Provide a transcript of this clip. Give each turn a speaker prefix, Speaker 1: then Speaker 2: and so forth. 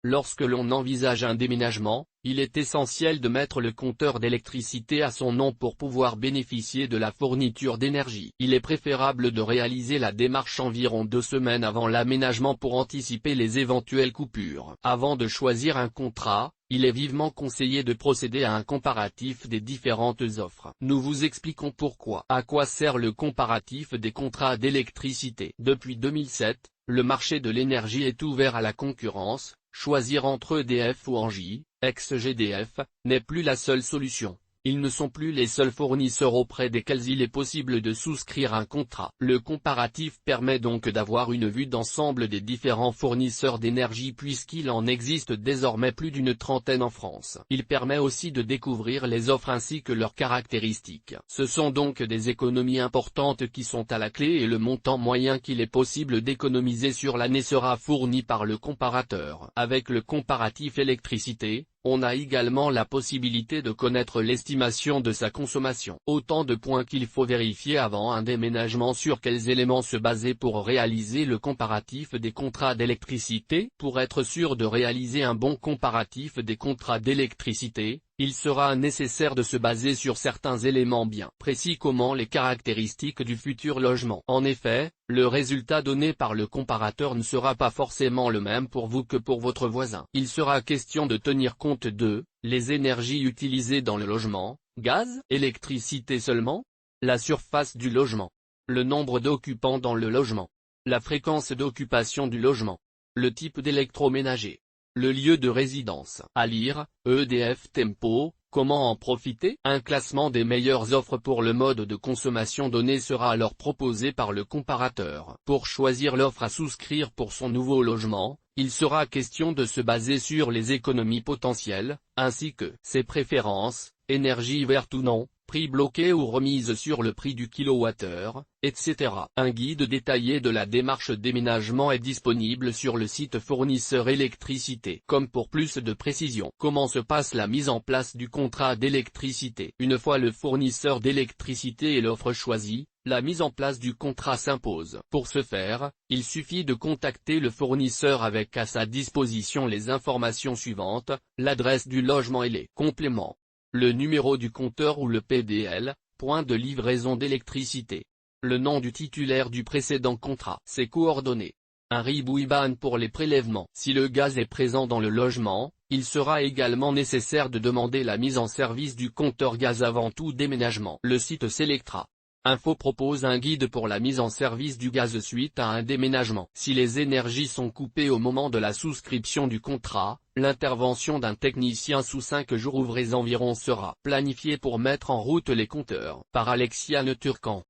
Speaker 1: Lorsque l'on envisage un déménagement, il est essentiel de mettre le compteur d'électricité à son nom pour pouvoir bénéficier de la fourniture d'énergie. Il est préférable de réaliser la démarche environ 2 semaines avant l'aménagement pour anticiper les éventuelles coupures. Avant de choisir un contrat, il est vivement conseillé de procéder à un comparatif des différentes offres. Nous vous expliquons pourquoi. À quoi sert le comparatif des contrats d'électricité? Depuis 2007, le marché de l'énergie est ouvert à la concurrence. Choisir entre EDF ou Engie, ex-GDF, n'est plus la seule solution. Ils ne sont plus les seuls fournisseurs auprès desquels il est possible de souscrire un contrat. Le comparatif permet donc d'avoir une vue d'ensemble des différents fournisseurs d'énergie puisqu'il en existe désormais plus d'une trentaine en France. Il permet aussi de découvrir les offres ainsi que leurs caractéristiques. Ce sont donc des économies importantes qui sont à la clé et le montant moyen qu'il est possible d'économiser sur l'année sera fourni par le comparateur. Avec le comparatif électricité, on a également la possibilité de connaître l'estimation de sa consommation. Autant de points qu'il faut vérifier avant un déménagement. Sur quels éléments se baser pour réaliser le comparatif des contrats d'électricité? Pour être sûr de réaliser un bon comparatif des contrats d'électricité, il sera nécessaire de se baser sur certains éléments bien précis comme les caractéristiques du futur logement. En effet, le résultat donné par le comparateur ne sera pas forcément le même pour vous que pour votre voisin. Il sera question de tenir compte de les énergies utilisées dans le logement, gaz, électricité seulement, la surface du logement, le nombre d'occupants dans le logement, la fréquence d'occupation du logement, le type d'électroménager, le lieu de résidence. À lire, EDF Tempo, comment en profiter? Un classement des meilleures offres pour le mode de consommation donné sera alors proposé par le comparateur. Pour choisir l'offre à souscrire pour son nouveau logement, il sera question de se baser sur les économies potentielles, ainsi que ses préférences, énergie verte ou non, prix bloqué ou remise sur le prix du kilowattheure, etc. Un guide détaillé de la démarche déménagement est disponible sur le site fournisseur électricité. Comme pour plus de précision. Comment se passe la mise en place du contrat d'électricité? Une fois le fournisseur d'électricité et l'offre choisie, la mise en place du contrat s'impose. Pour ce faire, il suffit de contacter le fournisseur avec à sa disposition les informations suivantes, l'adresse du logement et les compléments, le numéro du compteur ou le PDL, point de livraison d'électricité, le nom du titulaire du précédent contrat, ses coordonnées, un RIB ou IBAN pour les prélèvements. Si le gaz est présent dans le logement, il sera également nécessaire de demander la mise en service du compteur gaz avant tout déménagement. Le site Selectra Info propose un guide pour la mise en service du gaz suite à un déménagement. Si les énergies sont coupées au moment de la souscription du contrat, l'intervention d'un technicien sous 5 jours ouvrés environ sera planifiée pour mettre en route les compteurs. Par Alexiane Turcan.